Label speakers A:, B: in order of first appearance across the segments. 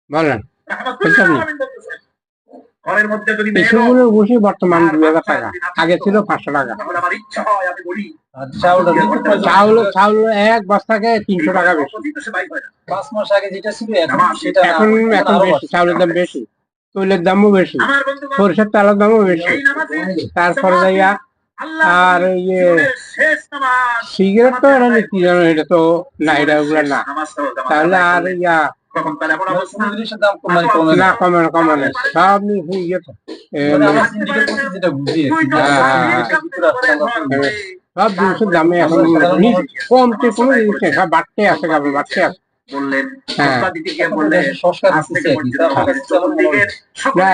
A: বলেন এসবগুলোর বসে বর্তমান 2000 টাকা, আগে ছিল 500 টাকা। চাউল এক বস্তাকে 300 টাকা বেশি।
B: 5 মাস আগে যেটা ছিল
A: এখন বেশি, চাউলের দাম বেশি, তৈলের দামও বেশি, সরষের তেলের দামও বেশি। তারপরে যাইয়া আর ইয়ে সিগারেট তো এটা কি জানো, এটা তো না, এটা ওগুলো না। তাহলে আর ইয়া না, কমে না, সব ইয়ে তো সব জিনিসের দামে এখন কমতে কোনো জিনিস নেই, সব বাড়তে আছে, বাড়তে আছে।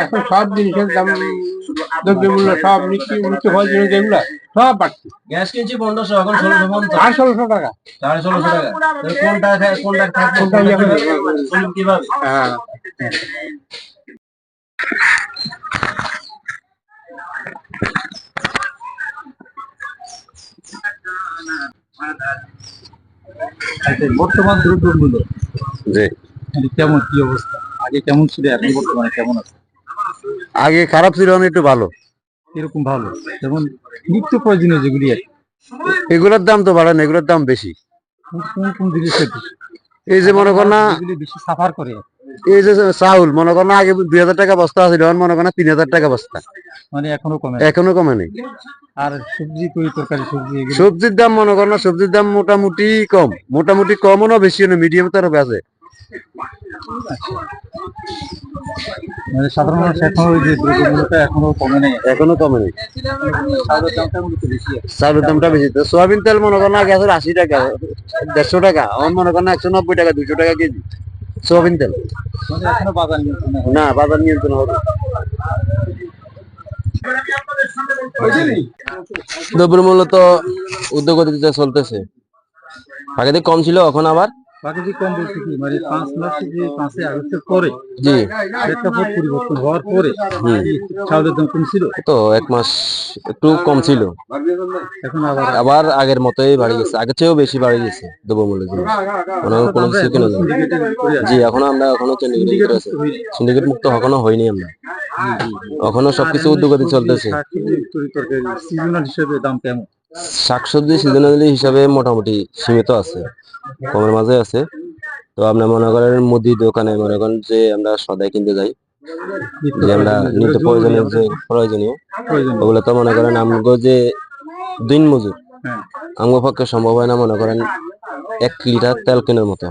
A: এখন সব জিনিসের দাম, দ্রব্যমূল্য সব নিত্য ফল জিনিস যেগুলো সব বাড়ছে।
B: গ্যাস কিনছি 1500, এখন 1650,
A: 1600 টাকা,
B: 1650 টাকা। কোনটা কিভাবে?
A: হ্যাঁ,
B: বর্তমান দ্রব্যমূল্য কেমন, কি অবস্থা? আগে কেমন ছিল, এখন বর্তমানে কেমন আছে?
C: আগে খারাপ ছিল, একটু ভালো।
B: এরকম ভালো যেমন নিত্য প্রয়োজনীয় যেগুলি আর
C: এগুলোর দাম তো বাড়ে না, এগুলোর দাম বেশি।
B: কোন জিনিসের
C: এই যে মনে কর না,
B: বেশি সাফার করে,
C: এই যে চাউল মনে কর না, আগে 2000 টাকা বস্তা আছিল, এখন মনে কর না 3000 টাকা বস্তা,
B: মানে
C: এখনো কমে নেই।
B: আর সবজি, তরকারি,
C: সবজির দাম মনে কর না, সবজির দাম মোটামুটি কমও না, বেশিও না, মিডিয়াম তরফে আছে।
B: মানে সাধারণ মানুষ এখনো কমে নেই।
C: চাউলের দামটা বেশি। তো সোয়াবিন তেল মনে কর না, আগে 80 টাকা, 150 টাকা, এখন মনে কর না 190 টাকা, 200 টাকা কেজি সোয়াবিন তেল। না, বাজার নিয়ন্ত্রণ হবে।
D: দ্রব্যমূল্য তো ঊর্ধ্বগতিতে চলতেছে, আগে কম ছিল, এখন আবার
B: কম বলতে কি, মানে 5 মাস যে 5 আগস্টের পরে
D: জি
B: প্রেক্ষাপট পরিবর্তন হওয়ার পরে চাউলের দাম কম ছিল,
D: তো 1 মাস একটু কম ছিল,
B: এখন
D: আবার আগের মতোই বাড়ি গেছে, আগের চেয়েও বেশি বাড়ি গেছে দ্রব্যমূল্য জিনিস। কোনো কিছু কিনা যায়। জি, আমরা এখনো সিন্ডিকেট মুক্ত এখনো হয়নি, আমরা এখনো সবকিছু ঊর্ধ্বগতি চলতেছে।
B: সিজনাল হিসেবে দাম কেমন?
D: শাকসবজি সিজনালি হিসাবে মোটামুটি সীমিত আছে, কমের মাঝে আছে। তো আপনার মনে করেন মুদি দোকানে মনে করেন যে আমরা সদাই কিনতে যাই, যে আমরা নিত্য প্রয়োজনীয় ওগুলো, তো মনে করেন আমগো যে দিন মজুর, আমার পক্ষে সম্ভব হয় না মনে করেন 1 লিটার তেল কেনার মতো।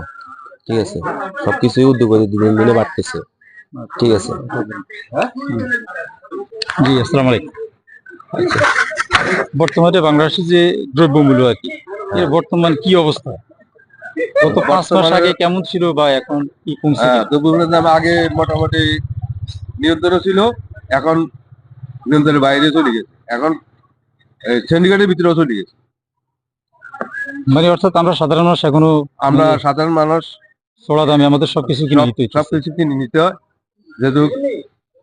D: ঠিক আছে, সবকিছুই উদ্যোগতি দিন দিনে বাড়তেছে। ঠিক আছে,
B: জি, আসসালামু আলাইকুম। বর্তমানে বাংলাদেশের যে দ্রব্যমূল্য আর কি, এর বর্তমান কি অবস্থা? গত 5 মাস আগে কেমন ছিল বা এখন কি কমছে?
C: দ্রব্যমূল্যের দাম আগে মোটামুটি নিয়ন্ত্রণ ছিল, এখন নিয়ন্ত্রণের বাইরে চলে গেছে, এখন সিন্ডিকেটের ভিতরেও চলে গেছে।
B: মানে অর্থাৎ আমরা সাধারণ
C: মানুষ
B: চড়া দামে আমাদের সবকিছু
C: কিনে নিতে হয়, যেহেতু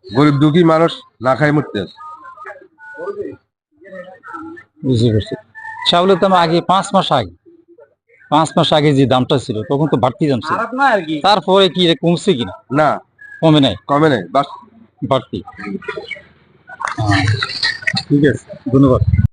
C: গরিব দুঃখী মানুষ না খাই মরতে আছে।
B: বুঝতে পারছি। চাউলের দাম আগে 5 মাস আগে যে দামটা ছিল তখন তো বাড়তি দাম ছিল, তারপরে কি কমছে কিনা?
C: না,
B: কমে নাই,
C: বাড়তি।
B: ঠিক আছে, ধন্যবাদ।